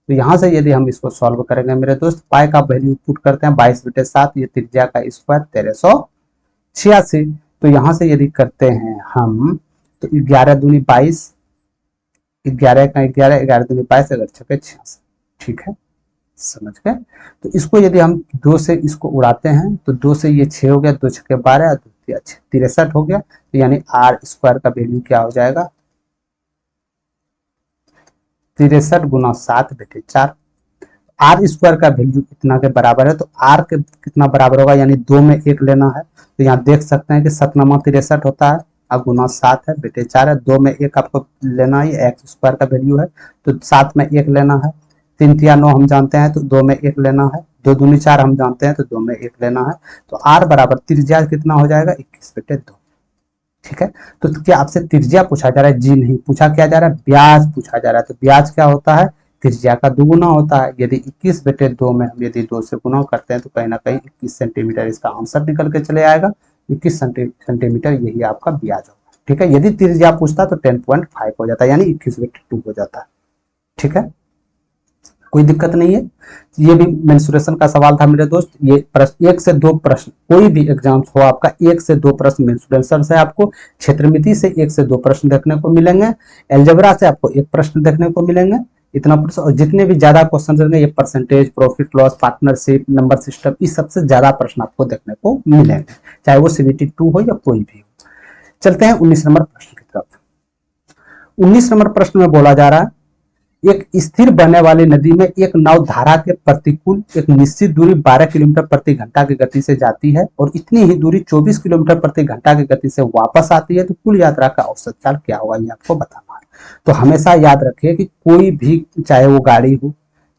तो यहां से यदि हम इसको सॉल्व करेंगे मेरे दोस्त, पाई का वैल्यू पुट करते हैं 22/7, ये त्रिज्या का स्क्वायर 1386। तो यहां से यदि करते हैं हम तो 11 दूनी 22, 11 का 11, 11 दूनी 22, 11 छके 86। ठीक है, समझ गए? तो इसको यदि हम 2 से इसको उड़ाते हैं तो 2 से ये 6 हो गया, 2 छके 12, 2 63 हो गया। तो यानी आर स्क्वायर का वैल्यू क्या हो जाएगा 63 गुना 7/4। आर स्क्वायर का वैल्यू कितना के बराबर है, तो आर के कितना बराबर होगा, यानी 2 में 1 लेना है। तो यहाँ देख सकते हैं कि 7 × 63 होता है, और गुना 7 है बटे 4 है, 2 में 1 आपको लेना है, एक्स स्क्वायर का वैल्यू है, तो 7 में 1 लेना है। 3 × 9 हम जानते हैं, तो 2 में 1 लेना है। 2 दूनी 4 हम जानते हैं, तो 2 में 1 लेना है। तो आर बराबर त्रिज्या कितना हो जाएगा 21/2। ठीक है, तो क्या आपसे त्रिज्या पूछा जा रहा है, जी नहीं, पूछा क्या जा रहा है व्यास पूछा जा रहा है। तो व्यास क्या होता है त्रिज्या का दुगुना होता है। यदि 21/2 में हम यदि 2 से गुना करते हैं तो कहीं ना कहीं 21 सेंटीमीटर इसका आंसर निकल के चले आएगा। 21 सेंटीमीटर यही आपका व्यास होगा। ठीक है, यदि त्रिज्या पूछता तो 10.5 हो जाता है, यानी 21/2 हो जाता है। ठीक है, कोई दिक्कत नहीं है। ये भी मेंसुरेशन का सवाल था मेरे दोस्त। ये प्रश्न 1 से 2 प्रश्न, कोई भी एग्जाम हो आपका 1 से 2 प्रश्न मेंसुरेशन से आपको, क्षेत्रमिति से 1 से 2 प्रश्न देखने को मिलेंगे, अलजेब्रा से आपको 1 प्रश्न देखने को मिलेंगे, इतना प्रश्न। और जितने भी ज्यादा क्वेश्चन रहेंगे ये percentage, profit loss, partnership, number system, इस सबसे ज्यादा प्रश्न आपको देखने को मिलेंगे, चाहे वो CBT 2 हो या कोई भी हो। चलते हैं 19 नंबर प्रश्न की तरफ। 19 नंबर प्रश्न में बोला जा रहा है एक स्थिर बहने वाली नदी में एक नाव धारा के प्रतिकूल एक निश्चित दूरी 12 किलोमीटर प्रति घंटा की गति से जाती है और इतनी ही दूरी 24 किलोमीटर प्रति घंटा की गति से वापस आती है। तो कुल यात्रा का औसत चाल क्या होगा ये आपको बताना है। तो हमेशा याद रखिए कि कोई भी, चाहे वो गाड़ी हो,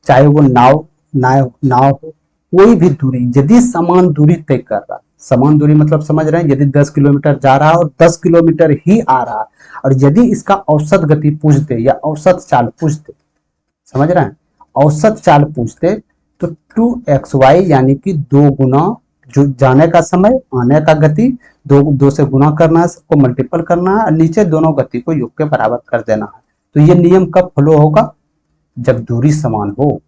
चाहे वो नाव हो, कोई भी दूरी यदि समान दूरी तय कर रहा है समान दूरी मतलब समझ रहे हैं, यदि 10 किलोमीटर जा रहा है और 10 किलोमीटर ही आ रहा है, और यदि इसका औसत गति पूछ दे या औसत चाल पूछ दे, समझ रहे हैं, औसत चाल पूछते तो 2xy यानी कि 2 गुना जो जाने का समय, आने का गति, दो से गुना करना है, सबको मल्टीपल करना है और नीचे दोनों गति को योग के बराबर कर देना है। तो ये नियम कब फॉलो होगा? जब दूरी समान हो,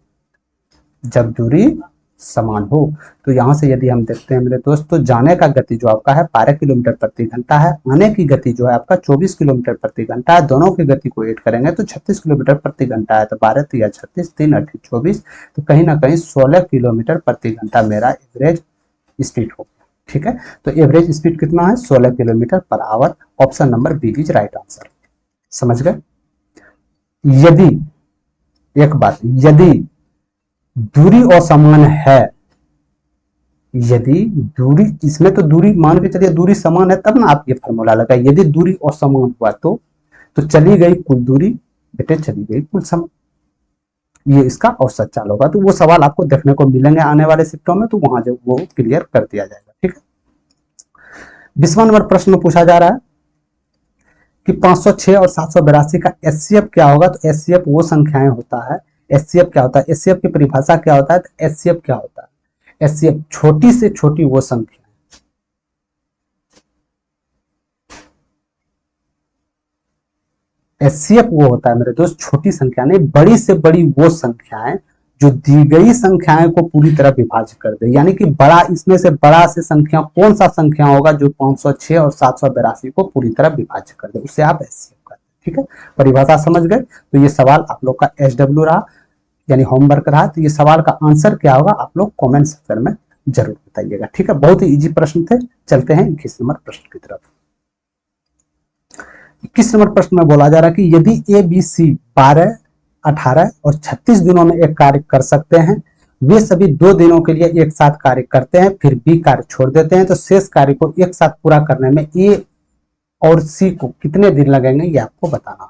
जब दूरी समान हो। तो यहां से यदि हम देखते हैं मेरे दोस्त, तो जाने का गति जो आपका है 12 किलोमीटर प्रति घंटा है, आने की गति जो है आपका 24 किलोमीटर प्रति घंटा है, दोनों की गति को ऐड करेंगे तो 36 किलोमीटर प्रति घंटा है। तो 12 या 36, 3 8 24, तो कहीं ना कहीं 16 किलोमीटर प्रति घंटा मेरा एवरेज स्पीड हो। ठीक है, तो एवरेज स्पीड कितना है? 16 kilometre per hour. Option number B is right answer. समझ गए? यदि एक बात, यदि दूरी असमान है, यदि दूरी, इसमें तो दूरी मान के चलिए दूरी समान है तब ना आप ये फॉर्मूला लगाए। यदि दूरी असमान हुआ तो चली गई कुल दूरी बेटे, चली गई कुल समय, ये इसका औसत चाल होगा। तो वो सवाल आपको देखने को मिलेंगे आने वाले शिफ्टों में, तो वहां जो वो क्लियर कर दिया जाएगा। ठीक है, 20वां नंबर प्रश्न में पूछा जा रहा है कि 506 और 782 का एचसीएफ क्या होगा? तो एचसीएफ वो संख्याएं होता है, एचसीएफ क्या होता है, एचसीएफ की परिभाषा क्या होता है? तो एचसीएफ क्या होता है? एचसीएफ छोटी से छोटी वो संख्या, एचसीएफ वो होता है मेरे दोस्त छोटी संख्या नहीं, बड़ी से बड़ी वो संख्याएं जो दी गई संख्याएं को पूरी तरह विभाजित कर दे। यानी कि बड़ा, इसमें से बड़ा से संख्या कौन सा संख्या होगा जो 506 और 782 को पूरी तरह विभाजित कर दे, उससे आप एचसीएफ करते हैं। ठीक है, परिभाषा समझ गए? तो ये सवाल आप लोग का एचडब्ल्यू रहा, यानी होमवर्क रहा। तो ये सवाल का आंसर क्या होगा आप लोग कॉमेंट सेक्शन में जरूर बताइएगा। ठीक है, बहुत ही इजी प्रश्न थे। चलते हैं 21 नंबर प्रश्न की तरफ। 21 नंबर प्रश्न में बोला जा रहा है कि यदि ए बी सी 12, 18 और 36 दिनों में एक कार्य कर सकते हैं, वे सभी 2 दिनों के लिए एक साथ कार्य करते हैं, फिर बी कार्य छोड़ देते हैं, तो शेष कार्य को एक साथ पूरा करने में ए और सी को कितने दिन लगेंगे ये आपको बताना है।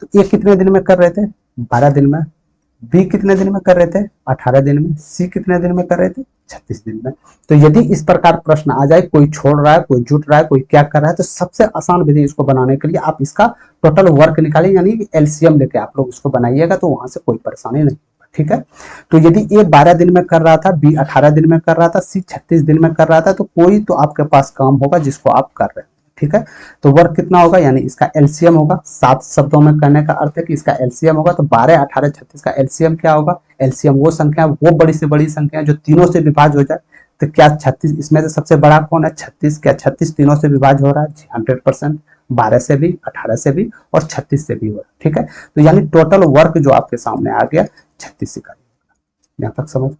तो ए कितने दिन में कर रहे थे? 12 दिन में। बी कितने दिन में कर रहे थे? 18 दिन में। सी कितने दिन में कर रहे थे? 36 दिन में। तो यदि इस प्रकार प्रश्न आ जाए, कोई छोड़ रहा है, कोई जुट रहा है, कोई क्या कर रहा है, तो सबसे आसान विधि इसको बनाने के लिए आप इसका टोटल वर्क निकालिए, यानी कि एलसीएम लेके आप लोग इसको बनाइएगा, तो वहां से कोई परेशानी नहीं। ठीक है, तो यदि ए 12 दिन में कर रहा था, बी 18 दिन में कर रहा था, सी 36 दिन में कर रहा था, तो कोई तो आपके पास काम होगा जिसको आप कर रहे हैं। ठीक है, तो वर्क कितना होगा, यानी इसका एलसीएम होगा। 7 शब्दों में करने का अर्थ है कि इसका एलसीएम होगा। तो 12, 18, 36 का एलसीएम क्या होगा? एलसीएम वो संख्या, वो बड़ी से बड़ी संख्या जो तीनों से विभाज्य हो जाए। तो क्या 36 इसमें से सबसे बड़ा कौन है? 36। क्या 36 तीनों से विभाज्य हो रहा है? 100%। 12 से भी, 18 से भी और 36 से भी हो रहा है। ठीक है, तो यानी टोटल वर्क जो आपके सामने आ गया 36 इकाई। यहां तक समझ?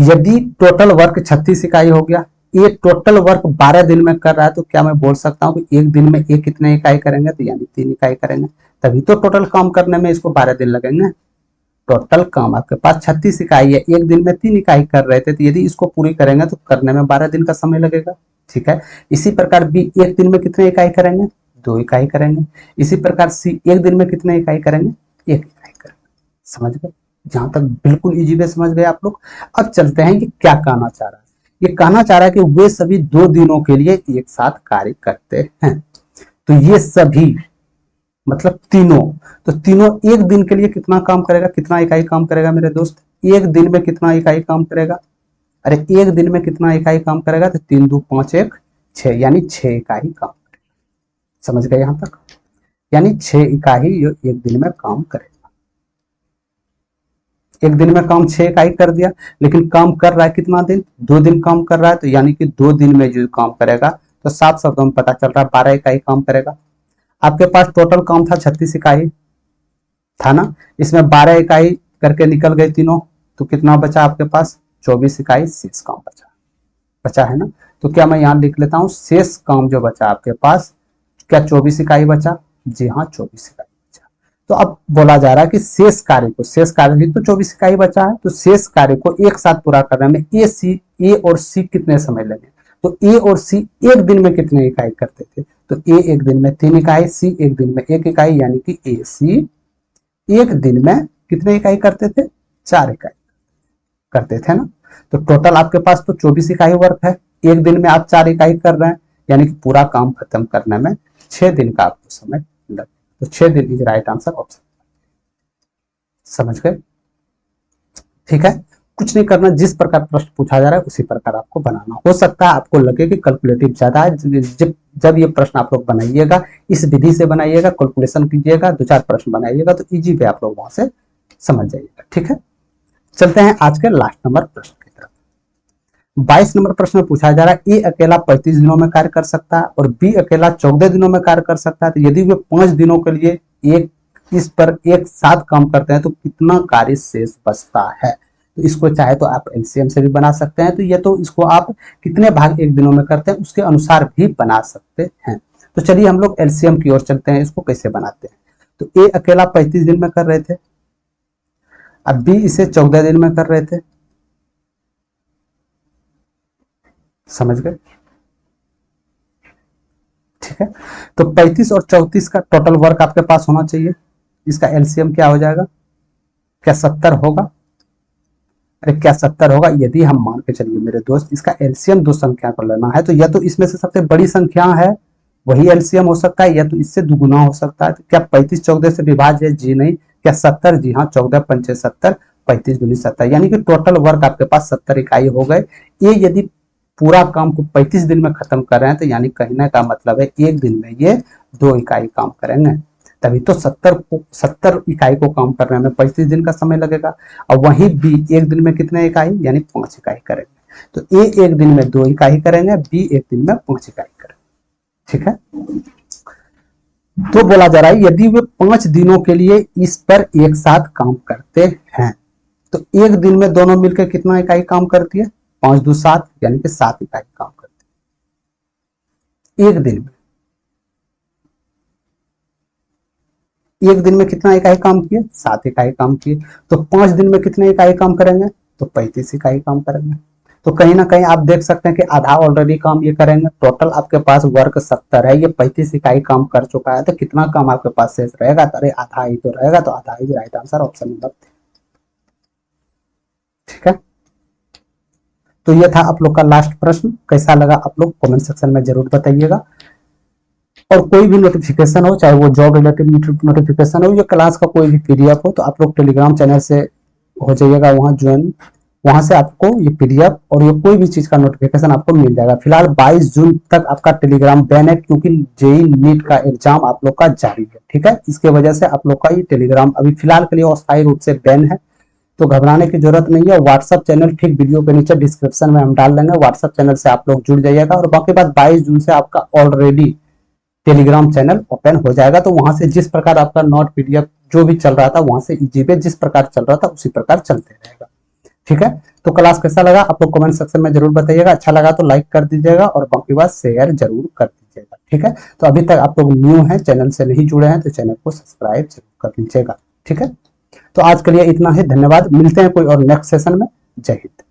यदि टोटल वर्क 36 इकाई हो गया, ये टोटल वर्क 12 दिन में कर रहा है, तो क्या मैं बोल सकता हूँ कि एक दिन में ये कितने इकाई करेंगे? तो यानी 3 इकाई करेंगे, तभी तो टोटल काम करने में इसको 12 दिन लगेंगे। टोटल काम आपके पास 36 इकाई है, एक दिन में 3 इकाई कर रहे थे, तो यदि इसको पूरी करेंगे तो करने में 12 दिन का समय लगेगा। ठीक है, इसी प्रकार बी एक दिन में कितने इकाई करेंगे? 2 इकाई करेंगे। इसी प्रकार सी एक दिन में कितने इकाई करेंगे? 1 इकाई करेंगे। समझ गए? जहां तक बिल्कुल इजी वे समझ गए आप लोग। अब चलते हैं कि क्या कहना चाह रहा है। ये कहना चाह रहा है कि वे सभी 2 दिनों के लिए एक साथ कार्य करते हैं। तो ये सभी मतलब तीनों, तो तीनों एक दिन के लिए कितना काम करेगा? कितना इकाई काम करेगा मेरे दोस्त? एक दिन में कितना इकाई काम करेगा? अरे एक दिन में कितना इकाई काम करेगा? तो 3 2 5 1 6, यानी 6 इकाई काम करेगा। समझ गए यहां तक? यानी 6 इकाई एक दिन में काम करेगा। एक दिन में काम 6 इकाई कर दिया, लेकिन काम कर रहा है कितना दिन? 2 दिन काम कर रहा है, तो यानी कि 2 दिन में जो काम करेगा, तो 7 शब्दों में पता चल रहा है 12 इकाई काम करेगा। आपके पास टोटल काम था 36 इकाई था ना, इसमें 12 इकाई करके निकल गए तीनों, तो कितना बचा आपके पास? 24 इकाई शेष काम बचा है ना। तो क्या मैं यहाँ लिख लेता हूँ शेष काम जो बचा आपके पास, क्या 24 इकाई बचा? जी हाँ, 24 इकाई बचा। तो अब बोला जा रहा है कि शेष कार्य को, शेष कार्य तो 24 इकाई बचा है, तो शेष कार्य को एक साथ पूरा करने में ए और सी कितने समय लगे? तो ए और सी एक दिन में कितने इकाई करते थे? तो ए एक दिन में 3 इकाई, सी एक दिन में 1 इकाई, यानी कि ए सी एक दिन में कितने इकाई करते थे? 4 इकाई करते थे ना। तो टोटल आपके पास तो 24 इकाई वर्क है, एक दिन में आप 4 इकाई कर रहे हैं, यानी कि पूरा काम खत्म करने में 6 दिन का आपको समय लगे। तो 6 दिन इज राइट आंसर ऑप्शन। समझ गए? ठीक है, कुछ नहीं करना, जिस प्रकार प्रश्न पूछा जा रहा है उसी प्रकार आपको बनाना। हो सकता है आपको लगे कि कैलकुलेटिव ज्यादा है, जब ये प्रश्न आप लोग बनाइएगा इस विधि से बनाइएगा, कैलकुलेशन कीजिएगा, 2-4 प्रश्न बनाइएगा तो इजी पे आप लोग वहां से समझ जाइएगा। ठीक है, चलते हैं आज के लास्ट नंबर प्रश्न की तरफ। 22 नंबर प्रश्न में पूछा जा रहा है, ए अकेला 35 दिनों में कार्य कर सकता है और बी अकेला 14 दिनों में कार्य कर सकता है, तो यदि वे 5 दिनों के लिए इस पर एक साथ काम करते हैं तो कितना कार्य शेष बचता है। तो इसको चाहे तो आप एलसीएम से भी बना सकते हैं, तो ये तो इसको आप कितने भाग एक दिनों में करते हैं उसके अनुसार भी बना सकते हैं। तो चलिए हम लोग एलसीएम की ओर चलते हैं, इसको कैसे बनाते हैं। तो ए अकेला 35 दिन में कर रहे थे, अब बी इसे 14 दिन में कर रहे थे। समझ गए? ठीक है, तो 35 और 34 का टोटल वर्क आपके पास होना चाहिए। इसका एलसीएम क्या हो जाएगा? क्या 70 होगा? अरे क्या 70 होगा? यदि हम मान के चलिए मेरे दोस्त, इसका एलसीएम दो संख्या को लेना है, तो या तो इसमें से सबसे बड़ी संख्या है वही एलसीएम हो सकता है, या तो इससे दुगुना हो सकता है। तो क्या 35 14 से विभाज्य है? जी नहीं। क्या 70? जी हाँ। 14 पंचे 70, 35 दूनी 70, यानी कि टोटल वर्क आपके पास 70 इकाई हो गए। ये यदि पूरा काम को 35 दिन में खत्म कर रहे हैं तो यानी कहने का मतलब है एक दिन में ये 2 इकाई काम करेंगे, तभी तो 70 इकाई को काम करने में 35 दिन का समय लगेगा। और वहीं बी एक दिन में कितने इकाई, यानी 5 इकाई करेंगे। तो ए एक दिन में 2 इकाई करेंगे, बी एक दिन में 5 इकाई करेंगे। ठीक है, तो बोला जा रहा है यदि वे 5 दिनों के लिए इस पर एक साथ काम करते हैं तो एक दिन में दोनों मिलकर कितना इकाई काम करती है? 5 2 7, यानी कि 7 इकाई काम करती है एक दिन में। एक दिन में कितना इकाई काम किए? 7 इकाई काम किए। तो 5 दिन में कितने इकाई काम करेंगे? तो 35 इकाई काम करेंगे। तो कहीं ना कहीं आप देख सकते हैं कि आधा ऑलरेडी काम ये करेंगे। टोटल आपके पास वर्क 70 है, ये 35 इकाई काम कर चुका है, तो कितना काम आपके पास शेष रहेगा? अरे आधा ही तो रहेगा, तो आधा ही राइट आंसर ऑप्शन नंबर। ठीक है, तो ये था आप लोग का लास्ट प्रश्न। कैसा लगा आप लोग कमेंट सेक्शन में जरूर बताइएगा। और कोई भी नोटिफिकेशन हो, चाहे वो जॉब रिलेटेड नोटिफिकेशन हो या क्लास का कोई भी पीडीएफ हो, तो आप लोग टेलीग्राम चैनल से हो जाइएगा वहां ज्वाइन। वहां से आपको ये पीडीएफ और ये कोई भी चीज का नोटिफिकेशन आपको मिल जाएगा। फिलहाल 22 जून तक आपका टेलीग्राम बैन है, क्योंकि जेई नीट का एग्जाम आप लोग का जारी है। ठीक है, इसके वजह से आप लोग का ये टेलीग्राम अभी फिलहाल के लिए अस्थायी रूप से बैन है, तो घबराने की जरूरत नहीं है। व्हाट्सएप चैनल ठीक वीडियो के नीचे डिस्क्रिप्शन में हम डाल देंगे, व्हाट्सएप चैनल से आप लोग जुड़ जाइएगा। और बाकी बात 22 जून से आपका ऑलरेडी टेलीग्राम चैनल ओपन हो जाएगा, तो वहां से जिस प्रकार आपका नोट पीडीएफ जो भी चल रहा था वहां से इजी पे जिस प्रकार चल रहा था उसी प्रकार चलते रहेगा। ठीक है, तो क्लास कैसा लगा आप लोग कमेंट सेक्शन में जरूर बताइएगा। अच्छा लगा तो लाइक कर दीजिएगा और बाकी बात शेयर जरूर कर दीजिएगा। ठीक है, तो अभी तक आप लोग न्यू हैं, चैनल से नहीं जुड़े हैं, तो चैनल को सब्सक्राइब जरूर कर लीजिएगा। ठीक है, तो आज के लिए इतना ही, धन्यवाद। मिलते हैं कोई और नेक्स्ट सेशन में। जय हिंद।